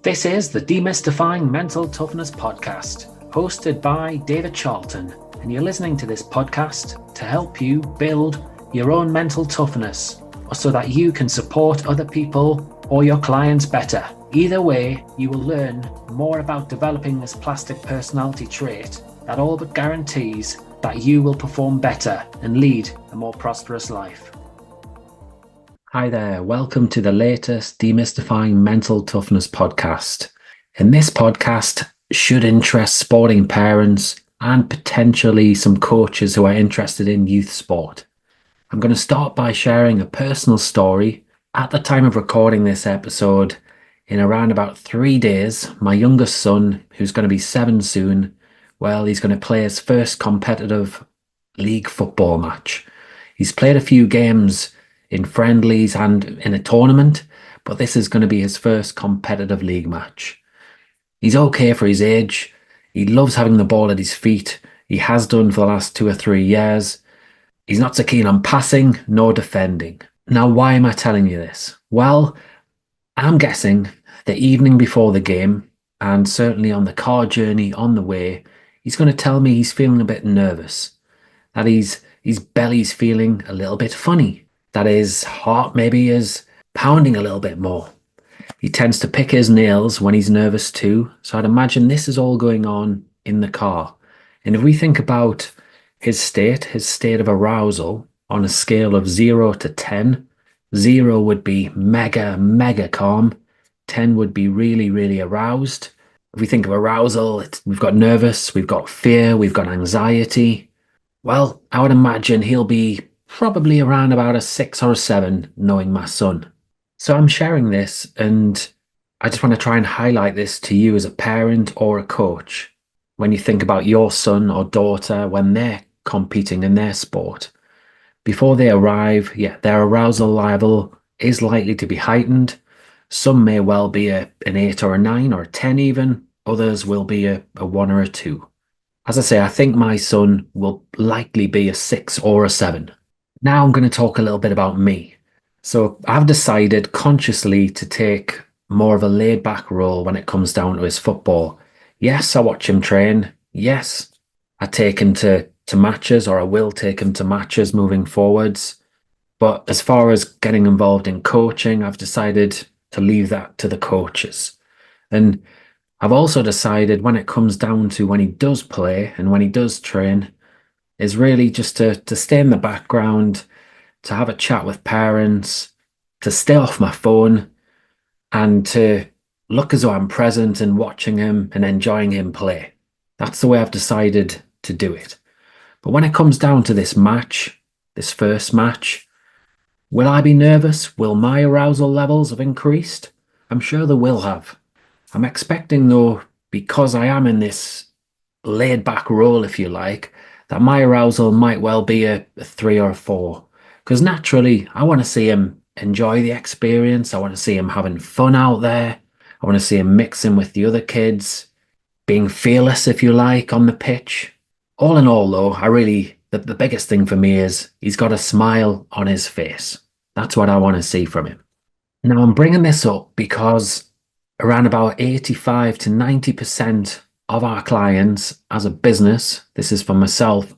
This is the Demystifying Mental Toughness podcast, hosted by David Charlton, and you're listening to this podcast to help you build your own mental toughness, or so that you can support other people or your clients better. Either way, you will learn more about developing this plastic personality trait that all but guarantees that you will perform better and lead a more prosperous life. Hi there, welcome to the latest Demystifying Mental Toughness podcast. And this podcast should interest sporting parents and potentially some coaches who are interested in youth sport. I'm going to start by sharing a personal story. At the time of recording this episode, in around about 3 days, my youngest son, who's going to be 7 soon, well, he's going to play his first competitive league football match. He's played a few games in friendlies and in a tournament, but this is going to be his first competitive league match. He's okay for his age. He loves having the ball at his feet. He has done for the last 2 or 3 years. He's not so keen on passing nor defending. Now, why am I telling you this? Well, I'm guessing the evening before the game, and certainly on the car journey on the way, he's going to tell me he's feeling a bit nervous, that his belly's feeling a little bit funny, that his heart maybe is pounding a little bit more. He tends to pick his nails when he's nervous too, so I'd imagine this is all going on in the car. And if we think about his state of arousal on a scale of 0 to 10, 0 would be mega calm, 10 would be really aroused. If we think of arousal, we've got nervous, we've got fear, we've got anxiety. Well, I would imagine he'll be probably around about a 6 or a 7, knowing my son. So I'm sharing this, and I just want to try and highlight this to you as a parent or a coach. When you think about your son or daughter when they're competing in their sport, before they arrive, their arousal level is likely to be heightened. Some may well be an 8 or a 9 or a 10 even. Others will be a 1 or a 2. As I say, I think my son will likely be a 6 or a 7. Now I'm going to talk a little bit about me. So I've decided consciously to take more of a laid-back role when it comes down to his football. Yes, I watch him train. Yes, I take him to matches, or I will take him to matches moving forwards. But as far as getting involved in coaching, I've decided to leave that to the coaches. And I've also decided when it comes down to when he does play and when he does train, is really just to stay in the background, to have a chat with parents, to stay off my phone, and to look as though I'm present and watching him and enjoying him play. That's the way I've decided to do it. But when it comes down to this match, this first match, will I be nervous? Will my arousal levels have increased? I'm sure they will have. I'm expecting though, because I am in this laid-back role, if you like, that my arousal might well be a 3 or a 4. Because naturally, I want to see him enjoy the experience. I want to see him having fun out there. I want to see him mixing with the other kids, being fearless, if you like, on the pitch. All in all, though, the biggest thing for me is he's got a smile on his face. That's what I want to see from him. Now, I'm bringing this up because around about 85 to 90% of our clients as a business, this is for myself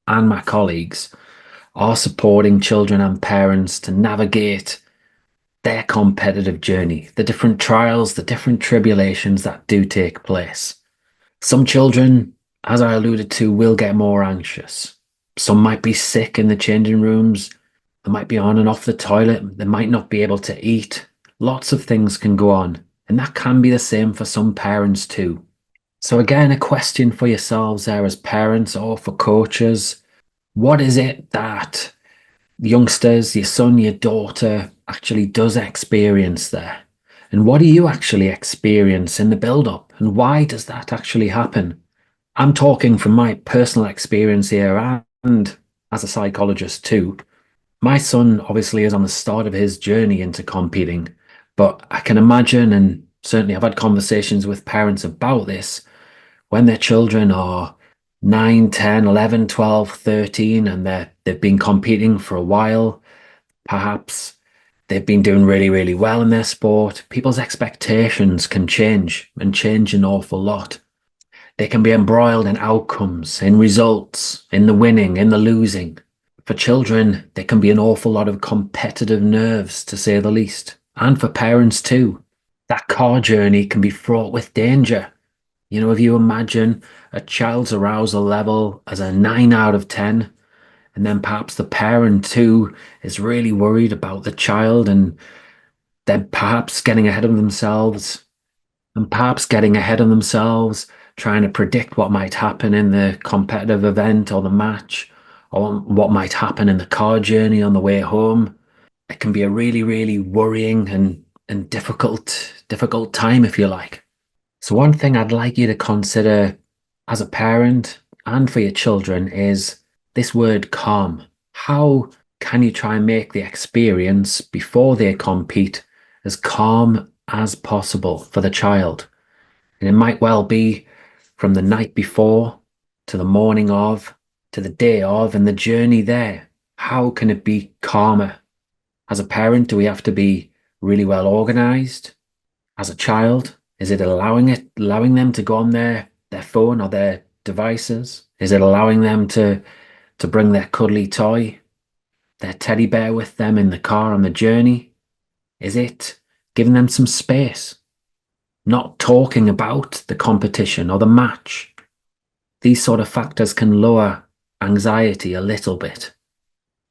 and my colleagues, are supporting children and parents to navigate their competitive journey, the different trials, the different tribulations that do take place. Some children, as I alluded to, will get more anxious. Some might be sick in the changing rooms. They might be on and off the toilet. They might not be able to eat. Lots of things can go on. And that can be the same for some parents too. So again, a question for yourselves there as parents or for coaches. What is it that youngsters, your son, your daughter, actually does experience there? And what do you actually experience in the build-up? And why does that actually happen? I'm talking from my personal experience here and as a psychologist too. My son obviously is on the start of his journey into competing, but I can imagine, and certainly I've had conversations with parents about this, when their children are 9, 10, 11, 12, 13, and they've been competing for a while, perhaps they've been doing really, really well in their sport, people's expectations can change and change an awful lot. They can be embroiled in outcomes, in results, in the winning, in the losing. For children, there can be an awful lot of competitive nerves, to say the least. And for parents too. That car journey can be fraught with danger. If you imagine a child's arousal level as a 9 out of 10, and then perhaps the parent too is really worried about the child and they're perhaps getting ahead of themselves trying to predict what might happen in the competitive event or the match, or what might happen in the car journey on the way home. It can be a really, really worrying and difficult time, if you like. So one thing I'd like you to consider as a parent and for your children is this word calm. How can you try and make the experience before they compete as calm as possible for the child? And it might well be from the night before to the morning of to the day of and the journey there. How can it be calmer? As a parent, do we have to be really well organized? As a child, is it allowing them to go on their phone or their devices? Is it allowing them to bring their cuddly toy, their teddy bear with them in the car on the journey? Is it giving them some space? Not talking about the competition or the match. These sort of factors can lower anxiety a little bit.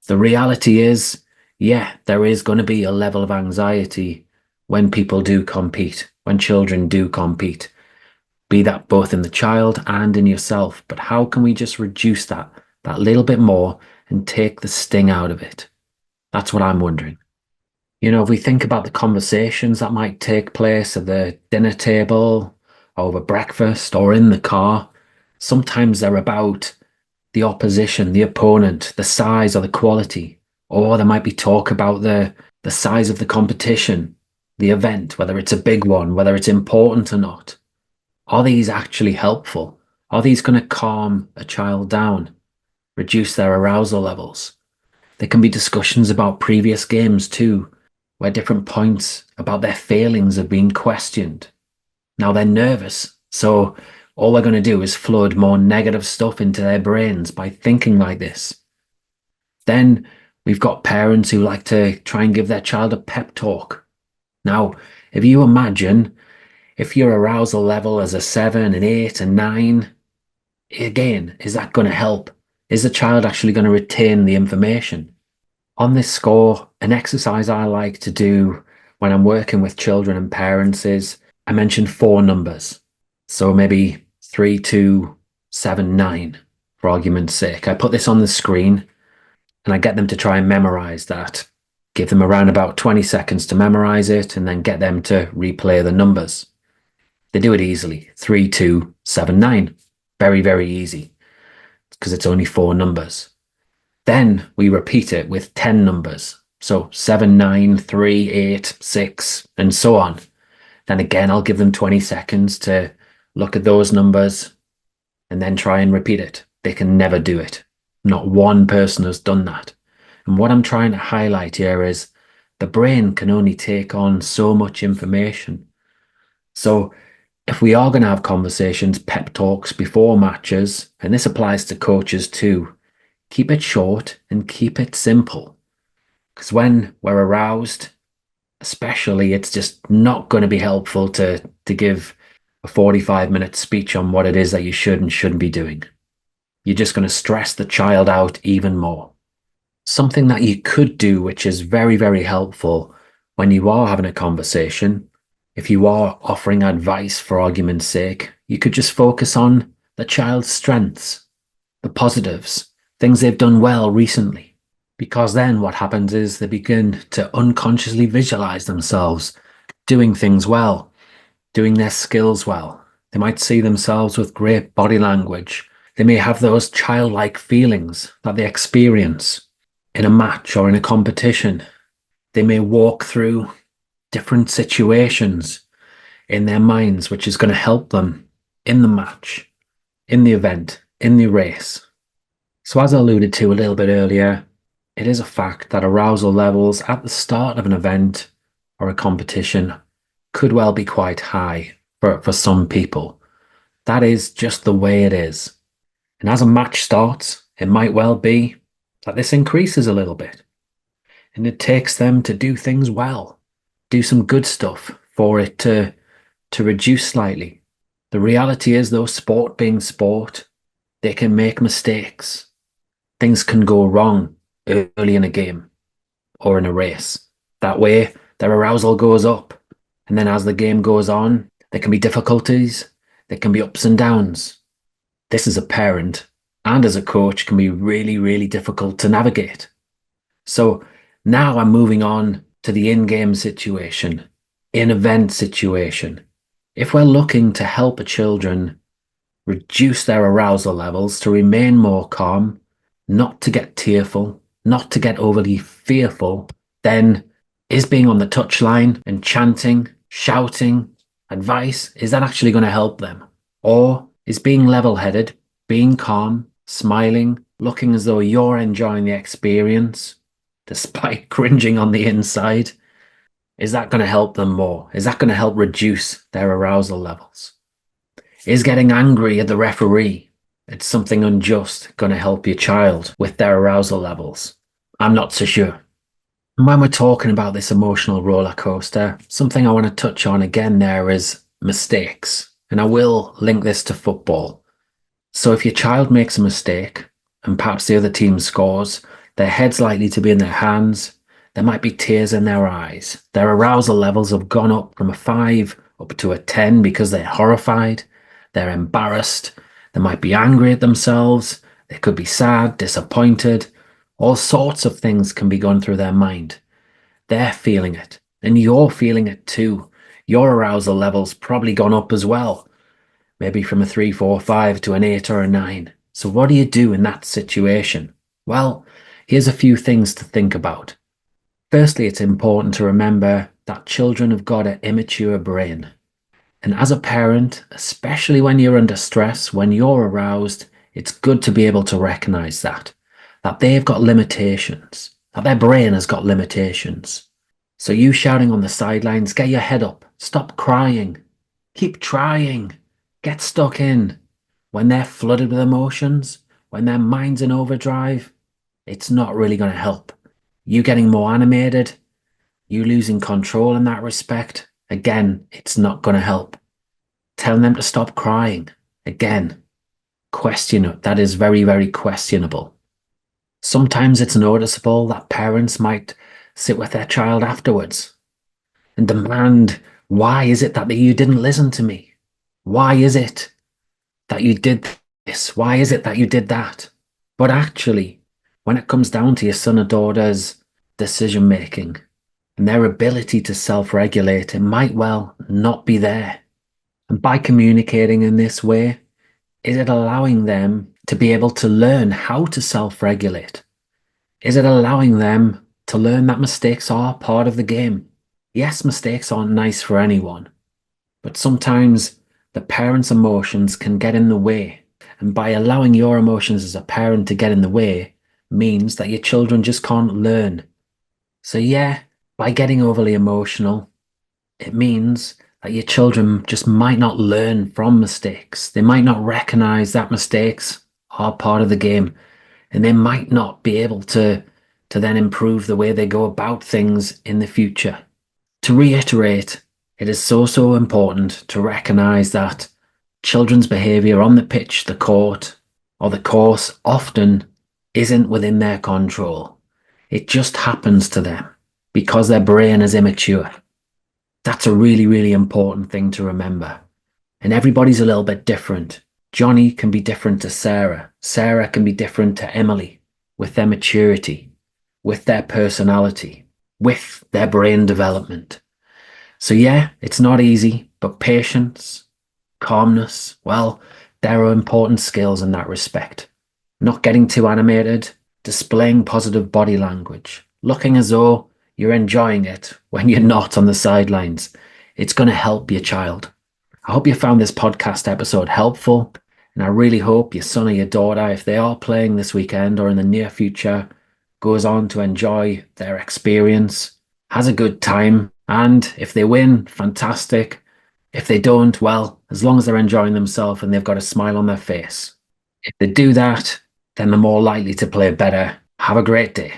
The reality is, yeah, there is going to be a level of anxiety when people do compete, when children do compete, be that both in the child and in yourself. But how can we just reduce that little bit more and take the sting out of it? That's what I'm wondering. If we think about the conversations that might take place at the dinner table, over breakfast, or in the car, sometimes they're about the opposition, the opponent, the size or the quality. Or there might be talk about the size of the competition, the event, whether it's a big one, whether it's important or not. Are these actually helpful? Are these going to calm a child down, reduce their arousal levels? There can be discussions about previous games too, where different points about their failings have been questioned. Now they're nervous, so all they're going to do is flood more negative stuff into their brains by thinking like this. Then we've got parents who like to try and give their child a pep talk. Now, if you imagine if your arousal level is a 7, an 8, a 9, again, is that going to help? Is the child actually going to retain the information? On this score, an exercise I like to do when I'm working with children and parents is I mention 4 numbers. So maybe 3, 2, 7, 9, for argument's sake. I put this on the screen and I get them to try and memorize that. Give them around about 20 seconds to memorize it and then get them to replay the numbers. They do it easily. 3, 2, 7, 9. Very, very easy because it's only 4 numbers. Then we repeat it with 10 numbers. So 7, 9, 3, 8, 6, and so on. Then again, I'll give them 20 seconds to look at those numbers and then try and repeat it. They can never do it. Not one person has done that. And what I'm trying to highlight here is the brain can only take on so much information. So if we are going to have conversations, pep talks before matches, and this applies to coaches too, keep it short and keep it simple. Because when we're aroused, especially, it's just not going to be helpful to give a 45-minute speech on what it is that you should and shouldn't be doing. You're just going to stress the child out even more. Something that you could do, which is very, very helpful when you are having a conversation, if you are offering advice for argument's sake, you could just focus on the child's strengths, the positives, things they've done well recently. Because then what happens is they begin to unconsciously visualize themselves doing things well, doing their skills well. They might see themselves with great body language. They may have those childlike feelings that they experience in a match or in a competition. They may walk through different situations in their minds, which is going to help them in the match, in the event, in the race. So as I alluded to a little bit earlier, It is a fact that arousal levels at the start of an event or a competition could well be quite high for some people. That is just the way it is. And as a match starts, it might well be that this increases a little bit. And it takes them to do things well, do some good stuff for it to reduce slightly. The reality is, though, sport being sport, they can make mistakes. Things can go wrong early in a game or in a race. That way, their arousal goes up. And then as the game goes on, there can be difficulties, there can be ups and downs. This as a parent and as a coach can be really, really difficult to navigate. So now I'm moving on to the in-game situation, in-event situation. If we're looking to help a children reduce their arousal levels, to remain more calm, not to get tearful, not to get overly fearful, then is being on the touchline and chanting, shouting, advice, is that actually going to help them? Or is being level-headed, being calm, smiling, looking as though you're enjoying the experience, despite cringing on the inside, is that going to help them more? Is that going to help reduce their arousal levels? Is getting angry at the referee, at something unjust, going to help your child with their arousal levels? I'm not so sure. And when we're talking about this emotional roller coaster, something I want to touch on again there is mistakes. And I will link this to football. So if your child makes a mistake and perhaps the other team scores, their head's likely to be in their hands. There might be tears in their eyes. Their arousal levels have gone up from a 5 up to a 10 because they're horrified. They're embarrassed. They might be angry at themselves. They could be sad, disappointed. All sorts of things can be going through their mind. They're feeling it, and you're feeling it too. Your arousal level's probably gone up as well. Maybe from a 3, 4, 5 to an 8 or a 9. So what do you do in that situation? Well, here's a few things to think about. Firstly, it's important to remember that children have got an immature brain. And as a parent, especially when you're under stress, when you're aroused, it's good to be able to recognize that they've got limitations, that their brain has got limitations. So you shouting on the sidelines, get your head up, stop crying, keep trying, get stuck in. When they're flooded with emotions, when their mind's in overdrive, it's not really going to help. You getting more animated, you losing control in that respect, again, it's not going to help. Telling them to stop crying, again, question it. That is very, very questionable. Sometimes it's noticeable that parents might sit with their child afterwards and demand, why is it that you didn't listen to me? Why is it that you did this? Why is it that you did that? But actually, when it comes down to your son or daughter's decision making and their ability to self-regulate, it might well not be there. And by communicating in this way, is it allowing them to be able to learn how to self-regulate? Is it allowing them to learn that mistakes are part of the game? Yes, mistakes aren't nice for anyone, but sometimes the parent's emotions can get in the way. And by allowing your emotions as a parent to get in the way means that your children just can't learn. So yeah, by getting overly emotional, it means that your children just might not learn from mistakes. They might not recognize that mistakes are part of the game, and they might not be able to then improve the way they go about things in the future. To reiterate, it is so, so important to recognize that children's behavior on the pitch, the court, or the course often isn't within their control. It just happens to them because their brain is immature. That's a really, really important thing to remember. And everybody's a little bit different. Johnny can be different to Sarah. Sarah can be different to Emily, with their maturity, with their personality, with their brain development. So yeah, it's not easy, but patience, calmness, well, there are important skills in that respect. Not getting too animated, displaying positive body language, looking as though you're enjoying it when you're not on the sidelines. It's going to help your child. I hope you found this podcast episode helpful, and I really hope your son or your daughter, if they are playing this weekend or in the near future, goes on to enjoy their experience, has a good time, and if they win, fantastic. If they don't, well, as long as they're enjoying themselves and they've got a smile on their face. If they do that, then they're more likely to play better. Have a great day.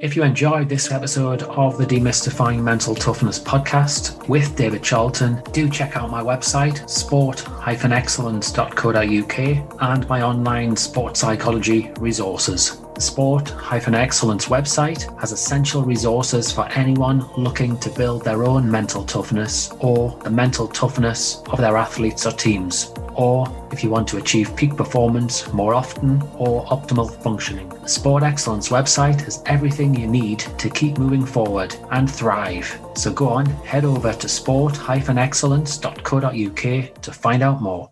If you enjoyed this episode of the Demystifying Mental Toughness podcast with David Charlton, do check out my website, sport-excellence.co.uk, and my online sports psychology resources. The Sport-Excellence website has essential resources for anyone looking to build their own mental toughness or the mental toughness of their athletes or teams, or if you want to achieve peak performance more often or optimal functioning. The Sport Excellence website has everything you need to keep moving forward and thrive. So go on, head over to sport-excellence.co.uk to find out more.